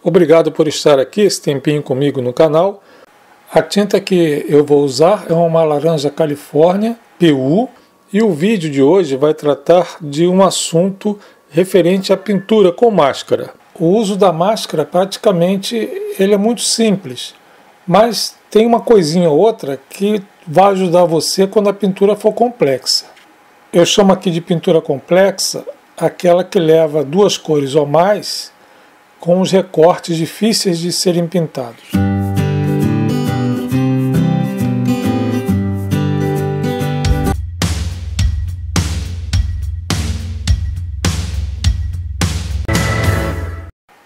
Obrigado por estar aqui esse tempinho comigo no canal. A tinta que eu vou usar é uma laranja Califórnia PU e o vídeo de hoje vai tratar de um assunto referente à pintura com máscara. O uso da máscara praticamente ele é muito simples, mas tem uma coisinha ou outra que vai ajudar você quando a pintura for complexa. Eu chamo aqui de pintura complexa aquela que leva duas cores ou mais com os recortes difíceis de serem pintados.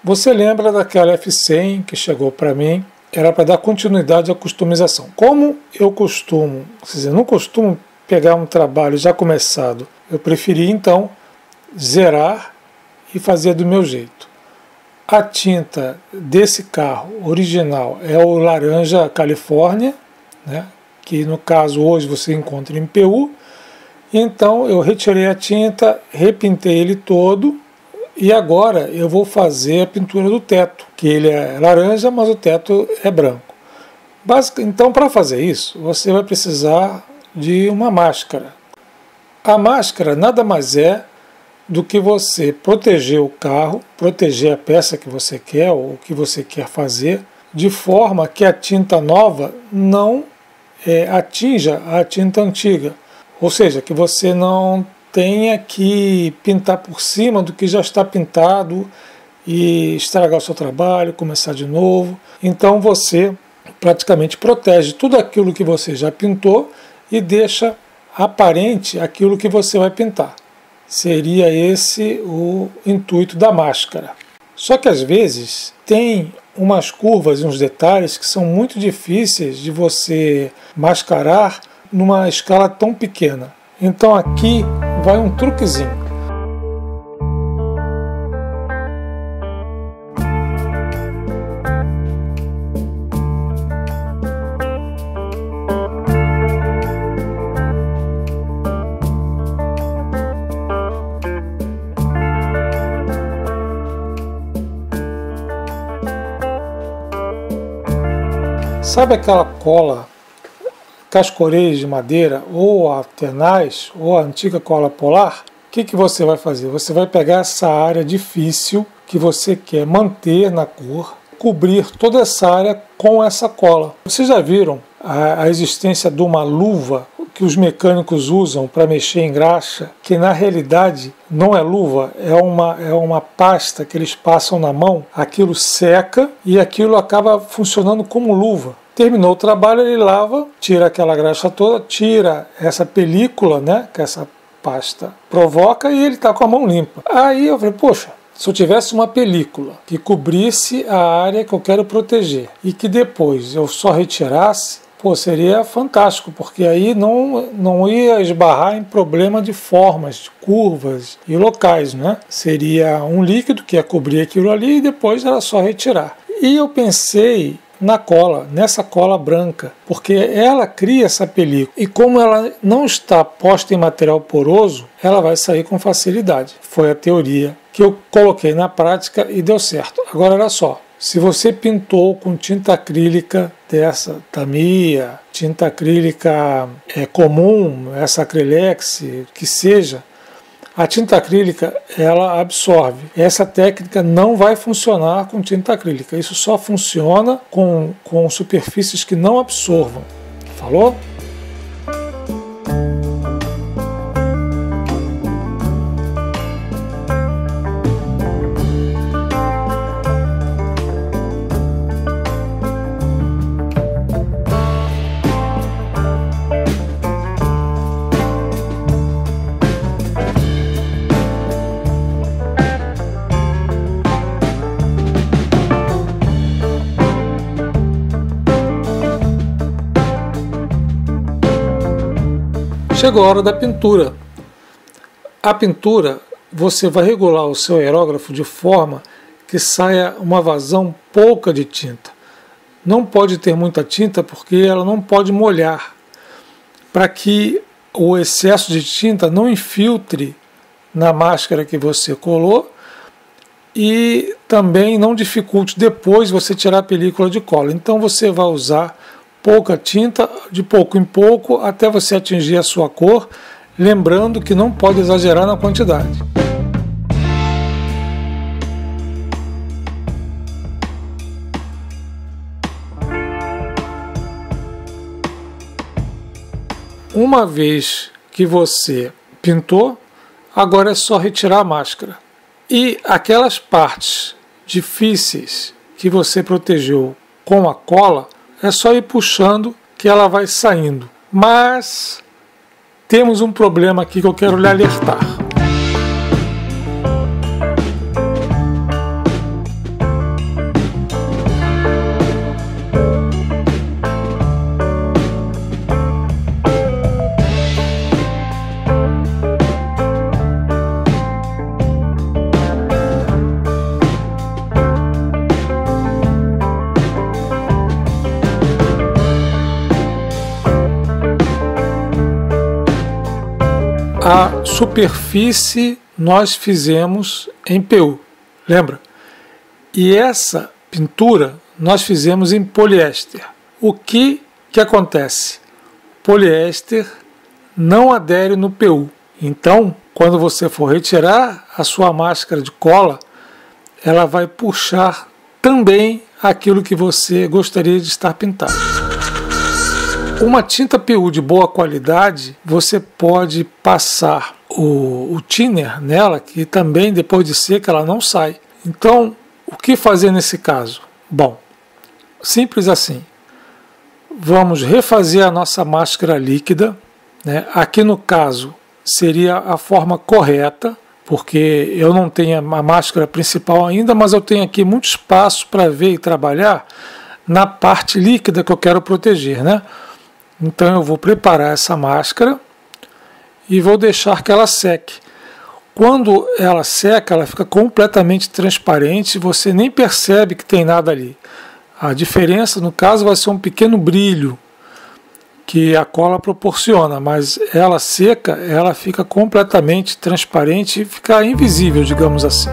Você lembra daquela F100 que chegou para mim? Era para dar continuidade à customização. Como eu costumo, não costumo pegar um trabalho já começado, eu preferi então zerar e fazer do meu jeito. A tinta desse carro original é o laranja Califórnia, né, que no caso hoje você encontra em PU. Então eu retirei a tinta, repintei ele todo e agora eu vou fazer a pintura do teto, que ele é laranja, mas o teto é branco. Então para fazer isso você vai precisar de uma máscara. A máscara nada mais é do que você proteger o carro, proteger a peça que você quer ou o que você quer fazer, de forma que a tinta nova não atinja a tinta antiga. Ou seja, que você não tenha que pintar por cima do que já está pintado e estragar o seu trabalho, começar de novo. Então você praticamente protege tudo aquilo que você já pintou e deixa aparente aquilo que você vai pintar. Seria esse o intuito da máscara. Só que às vezes tem umas curvas e uns detalhes que são muito difíceis de você mascarar numa escala tão pequena. Então aqui vai um truquezinho. Sabe aquela cola cascoreiros de madeira, ou a tenaz, ou a antiga cola polar? O que você vai fazer? Você vai pegar essa área difícil que você quer manter na cor, cobrir toda essa área com essa cola. Vocês já viram a existência de uma luva que os mecânicos usam para mexer em graxa, que na realidade não é luva, é uma pasta que eles passam na mão, aquilo seca e aquilo acaba funcionando como luva. Terminou o trabalho, ele lava, tira aquela graxa toda, tira essa película, né, que essa pasta provoca, e ele está com a mão limpa. Aí eu falei, poxa, se eu tivesse uma película que cobrisse a área que eu quero proteger e que depois eu só retirasse, seria fantástico, porque aí não ia esbarrar em problema de formas, de curvas e locais, né? Seria um líquido que ia cobrir aquilo ali e depois era só retirar. E eu pensei na cola, nessa cola branca, porque ela cria essa película e como ela não está posta em material poroso, ela vai sair com facilidade. Foi a teoria que eu coloquei na prática e deu certo. Agora olha só, se você pintou com tinta acrílica dessa Tamiya, tinta acrílica comum, essa Acrylex, que seja, a tinta acrílica ela absorve. Essa técnica não vai funcionar com tinta acrílica. Isso só funciona com superfícies que não absorvam. Falou? Chegou a hora da pintura. A pintura, você vai regular o seu aerógrafo de forma que saia uma vazão pouca de tinta. Não pode ter muita tinta porque ela não pode molhar, para que o excesso de tinta não infiltre na máscara que você colou e também não dificulte depois você tirar a película de cola. Então você vai usar pouca tinta, de pouco em pouco, até você atingir a sua cor, lembrando que não pode exagerar na quantidade. Uma vez que você pintou, agora é só retirar a máscara. E aquelas partes difíceis que você protegeu com a cola, é só ir puxando que ela vai saindo. Mas temos um problema aqui que eu quero lhe alertar. A superfície nós fizemos em PU, lembra? E essa pintura nós fizemos em poliéster. O que acontece? Poliéster não adere no PU. Então, quando você for retirar a sua máscara de cola, ela vai puxar também aquilo que você gostaria de estar pintado. Uma tinta PU de boa qualidade, você pode passar o thinner nela, que também depois de seca ela não sai. Então, o que fazer nesse caso? Bom, simples assim. Vamos refazer a nossa máscara líquida, né? Aqui no caso seria a forma correta, porque eu não tenho a máscara principal ainda, mas eu tenho aqui muito espaço para ver e trabalhar na parte líquida que eu quero proteger, né? Então eu vou preparar essa máscara e vou deixar que ela seque. Quando ela seca, ela fica completamente transparente, você nem percebe que tem nada ali. A diferença, no caso, vai ser um pequeno brilho que a cola proporciona, mas ela seca, ela fica completamente transparente e fica invisível, digamos assim.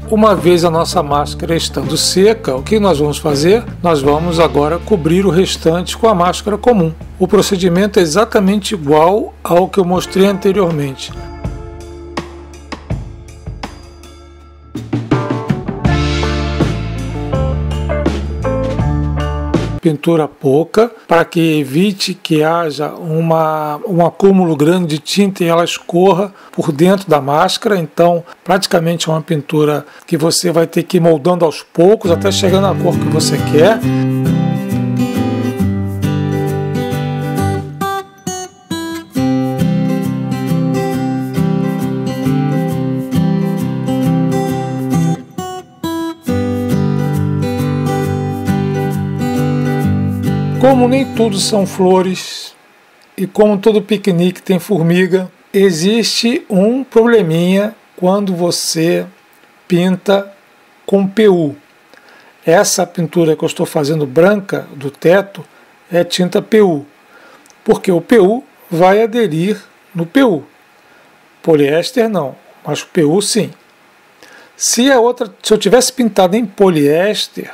Uma vez a nossa máscara estando seca, o que nós vamos fazer? Nós vamos agora cobrir o restante com a máscara comum. O procedimento é exatamente igual ao que eu mostrei anteriormente. Pintura pouca, para que evite que haja um acúmulo grande de tinta e ela escorra por dentro da máscara. Então, praticamente é uma pintura que você vai ter que ir moldando aos poucos até chegar na cor que você quer. Como nem tudo são flores e como todo piquenique tem formiga, existe um probleminha quando você pinta com PU. Essa pintura que eu estou fazendo branca do teto é tinta PU, porque o PU vai aderir no PU. Poliéster não, mas o PU sim. Se eu tivesse pintado em poliéster,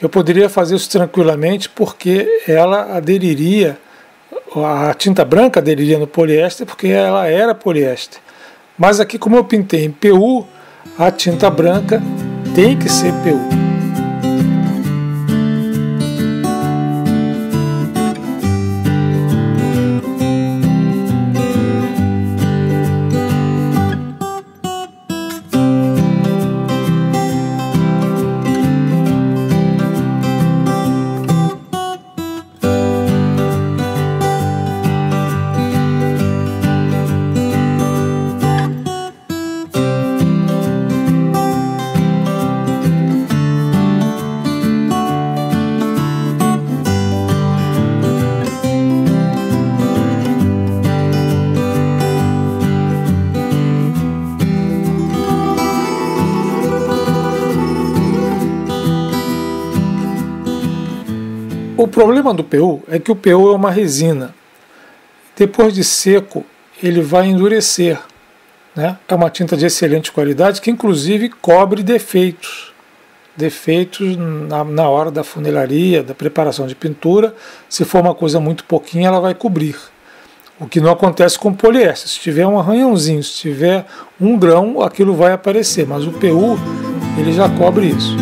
eu poderia fazer isso tranquilamente, porque ela aderiria, a tinta branca aderiria no poliéster, porque ela era poliéster. Mas aqui, como eu pintei em PU, a tinta branca tem que ser PU. O problema do PU é que o PU é uma resina. Depois de seco, ele vai endurecer, né? É uma tinta de excelente qualidade que inclusive cobre defeitos. Defeitos na hora da funilaria, da preparação de pintura. Se for uma coisa muito pouquinha, ela vai cobrir. O que não acontece com o poliéster. Se tiver um arranhãozinho, se tiver um grão, aquilo vai aparecer. Mas o PU, ele já cobre isso.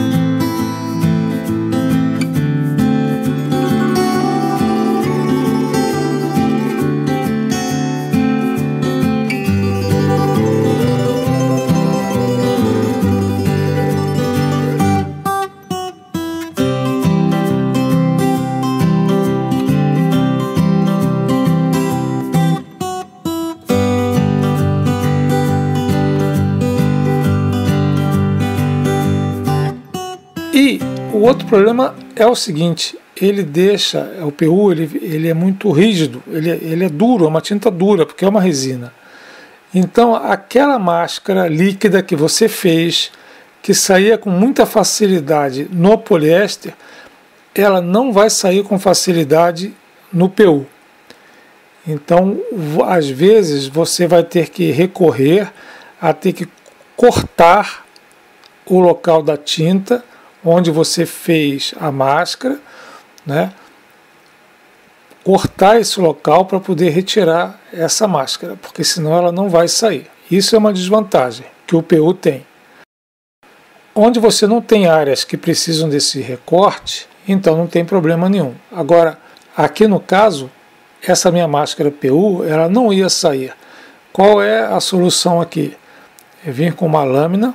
E o outro problema é o seguinte, o PU ele é muito rígido, ele é duro, é uma tinta dura, porque é uma resina. Então aquela máscara líquida que você fez, que saía com muita facilidade no poliéster, ela não vai sair com facilidade no PU. Então, às vezes, você vai ter que recorrer a ter que cortar o local da tinta onde você fez a máscara, né? Cortar esse local para poder retirar essa máscara, porque senão ela não vai sair. Isso é uma desvantagem que o PU tem. Onde você não tem áreas que precisam desse recorte, então não tem problema nenhum. Agora, aqui no caso, essa minha máscara PU, ela não ia sair. Qual é a solução aqui? É vir com uma lâmina,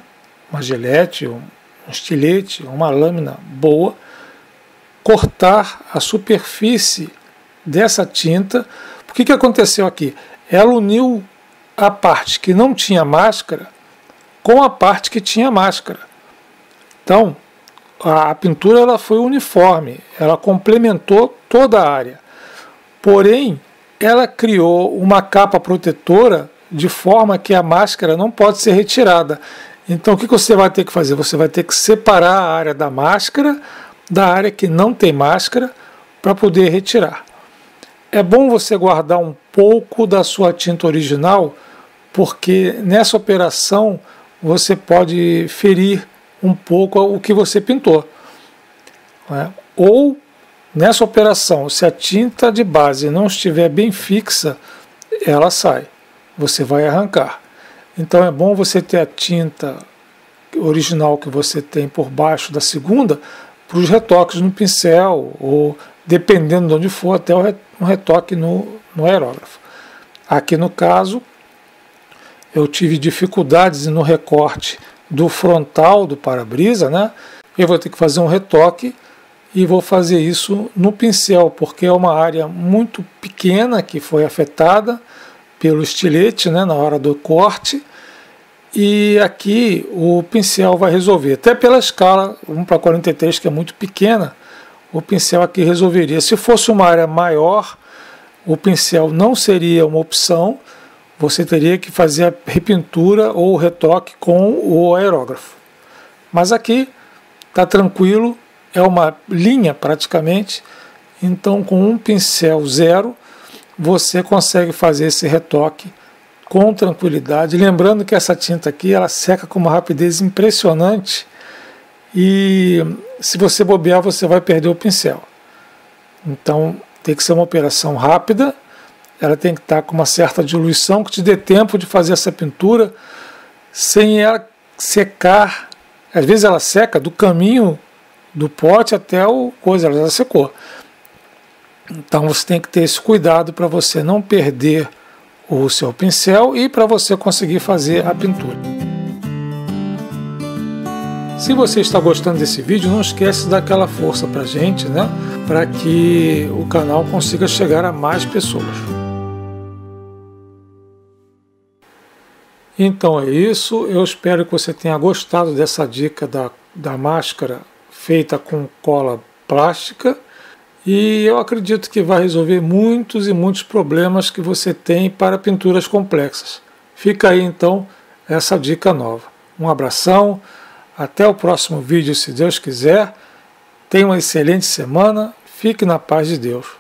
uma gilete, um estilete, uma lâmina boa, cortar a superfície dessa tinta. O que aconteceu aqui? Ela uniu a parte que não tinha máscara com a parte que tinha máscara. Então, a pintura ela foi uniforme, ela complementou toda a área. Porém, ela criou uma capa protetora de forma que a máscara não pode ser retirada. Então o que você vai ter que fazer? Você vai ter que separar a área da máscara da área que não tem máscara para poder retirar. É bom você guardar um pouco da sua tinta original, porque nessa operação você pode ferir um pouco o que você pintou, né? Ou nessa operação, se a tinta de base não estiver bem fixa, ela sai, você vai arrancar. Então é bom você ter a tinta original que você tem por baixo da segunda para os retoques no pincel, ou dependendo de onde for, até um retoque no aerógrafo. Aqui no caso, eu tive dificuldades no recorte do frontal do para-brisa, né? Eu vou ter que fazer um retoque e vou fazer isso no pincel, porque é uma área muito pequena que foi afetada pelo estilete, né, na hora do corte, e aqui o pincel vai resolver, até pela escala 1:43, que é muito pequena, o pincel aqui resolveria. Se fosse uma área maior, o pincel não seria uma opção, você teria que fazer a repintura ou o retoque com o aerógrafo. Mas aqui está tranquilo, é uma linha praticamente, então com um pincel zero, você consegue fazer esse retoque com tranquilidade. Lembrando que essa tinta aqui, ela seca com uma rapidez impressionante e se você bobear, você vai perder o pincel. Então tem que ser uma operação rápida, ela tem que estar com uma certa diluição que te dê tempo de fazer essa pintura sem ela secar Às vezes ela seca do caminho do pote até o coisa, ela já secou. Então você tem que ter esse cuidado para você não perder o seu pincel e para você conseguir fazer a pintura. Se você está gostando desse vídeo, não esquece de dar aquela força para a gente, né? Para que o canal consiga chegar a mais pessoas. Então é isso, eu espero que você tenha gostado dessa dica da máscara feita com cola plástica. E eu acredito que vai resolver muitos e muitos problemas que você tem para pinturas complexas. Fica aí então essa dica nova. Um abração, até o próximo vídeo se Deus quiser. Tenha uma excelente semana, fique na paz de Deus.